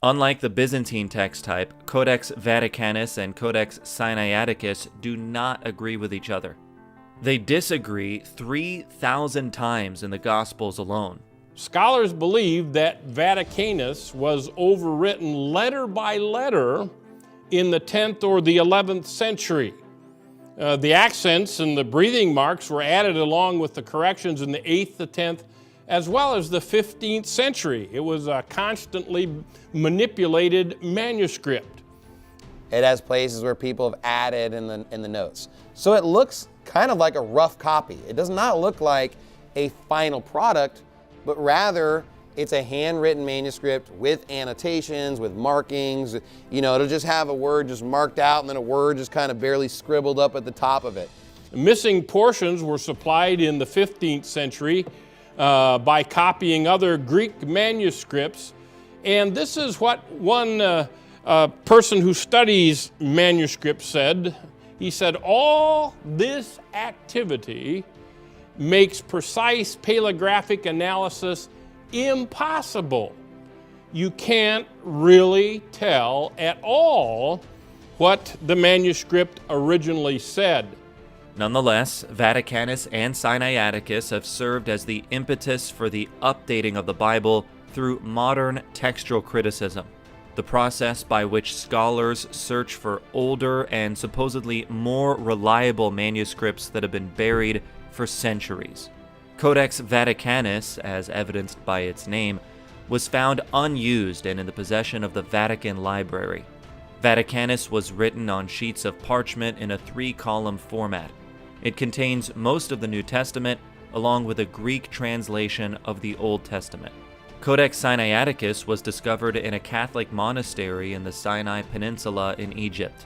Unlike the Byzantine text type, Codex Vaticanus and Codex Sinaiticus do not agree with each other. They disagree 3,000 times in the Gospels alone. Scholars believe that Vaticanus was overwritten letter by letter in the 10th or the 11th century. The accents and the breathing marks were added along with the corrections in the 8th, the 10th, as well as the 15th century. It was a constantly manipulated manuscript. It has places where people have added in the notes. So it looks kind of like a rough copy. It does not look like a final product, but rather it's a handwritten manuscript with annotations, with markings. You know, it'll just have a word just marked out and then a word just kind of barely scribbled up at the top of it. Missing portions were supplied in the 15th century by copying other Greek manuscripts. And this is what one person who studies manuscripts said. He said, all this activity makes precise paleographic analysis impossible. You can't really tell at all what the manuscript originally said. Nonetheless, Vaticanus and Sinaiticus have served as the impetus for the updating of the Bible through modern textual criticism, the process by which scholars search for older and supposedly more reliable manuscripts that have been buried for centuries. Codex Vaticanus, as evidenced by its name, was found unused and in the possession of the Vatican Library. Vaticanus was written on sheets of parchment in a 3-column format. It contains most of the New Testament, along with a Greek translation of the Old Testament. Codex Sinaiticus was discovered in a Catholic monastery in the Sinai Peninsula in Egypt.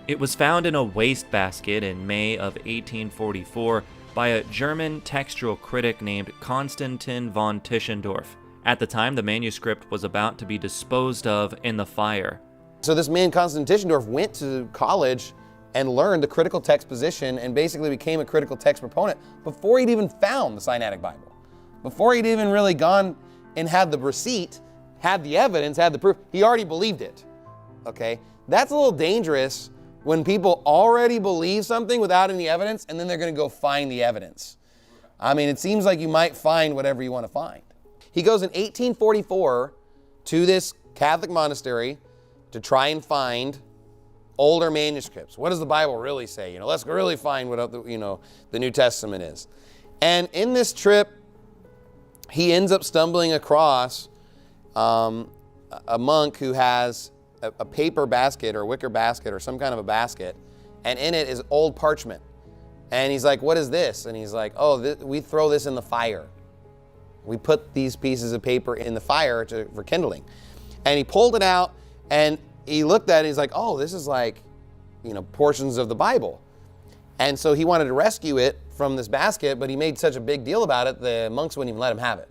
It was found in a wastebasket in May of 1844 by a German textual critic named Konstantin von Tischendorf. At the time, the manuscript was about to be disposed of in the fire. So this man, Konstantin Tischendorf, went to college and learned the critical text position and basically became a critical text proponent before he'd even found the Sinaitic Bible. Before he'd even really gone and had the receipt, had the evidence, had the proof, he already believed it, okay? That's a little dangerous when people already believe something without any evidence and then they're gonna go find the evidence. I mean, it seems like you might find whatever you wanna find. He goes in 1844 to this Catholic monastery to try and find older manuscripts. What does the Bible really say? You know, let's really find what the New Testament is. And in this trip, he ends up stumbling across a monk who has a paper basket or a wicker basket or some kind of a basket, and in it is old parchment. And he's like, what is this? And he's like, oh, we throw this in the fire. We put these pieces of paper in the fire for kindling. And he pulled it out and he looked at it and he's like, oh, this is like, portions of the Bible. And so he wanted to rescue it from this basket, but he made such a big deal about it, the monks wouldn't even let him have it.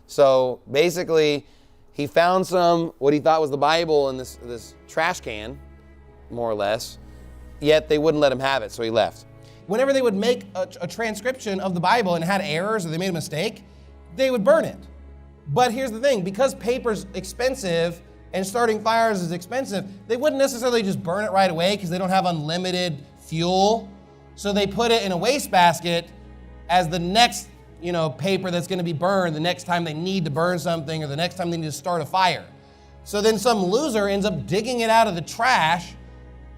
So basically, he found what he thought was the Bible in this trash can, more or less, yet they wouldn't let him have it, so he left. Whenever they would make a transcription of the Bible and had errors or they made a mistake, they would burn it. But here's the thing, because paper's expensive and starting fires is expensive, they wouldn't necessarily just burn it right away because they don't have unlimited fuel. So they put it in a wastebasket as the next, paper that's going to be burned the next time they need to burn something or the next time they need to start a fire. So then some loser ends up digging it out of the trash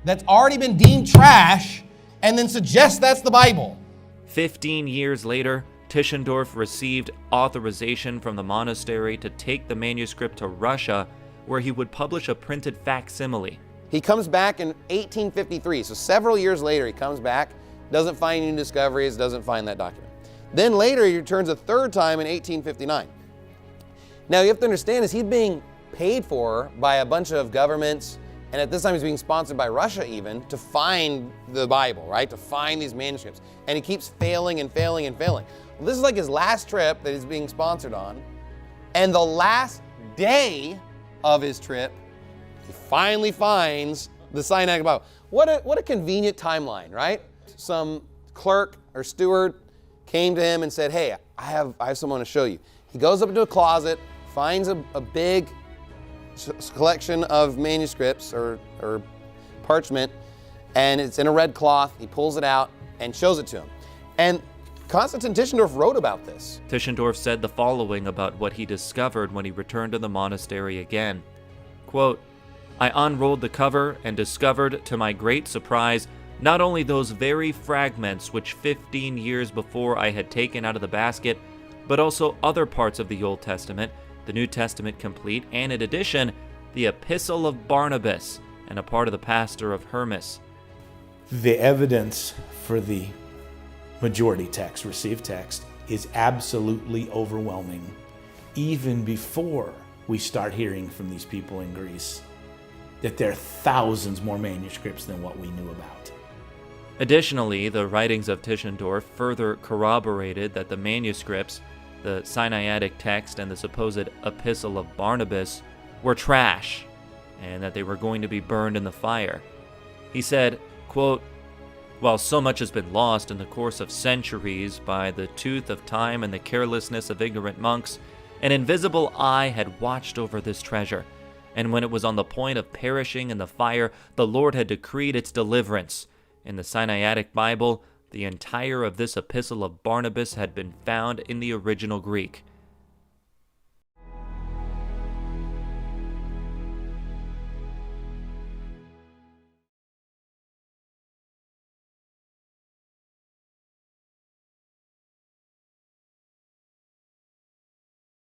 that's already been deemed trash and then suggests that's the Bible. 15 years later, Tischendorf received authorization from the monastery to take the manuscript to Russia, where he would publish a printed facsimile. He comes back in 1853, so several years later he comes back, doesn't find any discoveries, doesn't find that document. Then later he returns a third time in 1859. Now you have to understand is he's being paid for by a bunch of governments, and at this time he's being sponsored by Russia even, to find the Bible, right? To find these manuscripts. And he keeps failing and failing and failing. Well, this is like his last trip that he's being sponsored on, and the last day of his trip, he finally finds the Sinaitic Bible. What a convenient timeline, right? Some clerk or steward came to him and said, hey, I have someone to show you. He goes up into a closet, finds a big collection of manuscripts or parchment, and it's in a red cloth. He pulls it out and shows it to him. And Constantine Tischendorf wrote about this. Tischendorf said the following about what he discovered when he returned to the monastery again. Quote, "I unrolled the cover and discovered, to my great surprise, not only those very fragments which 15 years before I had taken out of the basket, but also other parts of the Old Testament, the New Testament complete, and in addition, the Epistle of Barnabas and a part of the Pastor of Hermas." The evidence for the majority text, received text, is absolutely overwhelming, even before we start hearing from these people in Greece that there are thousands more manuscripts than what we knew about. Additionally, the writings of Tischendorf further corroborated that the manuscripts, the Sinaitic text and the supposed Epistle of Barnabas, were trash, and that they were going to be burned in the fire. He said, quote, "While so much has been lost in the course of centuries by the tooth of time and the carelessness of ignorant monks, an invisible eye had watched over this treasure, and when it was on the point of perishing in the fire, the Lord had decreed its deliverance. In the Sinaitic Bible, the entire of this Epistle of Barnabas had been found in the original Greek.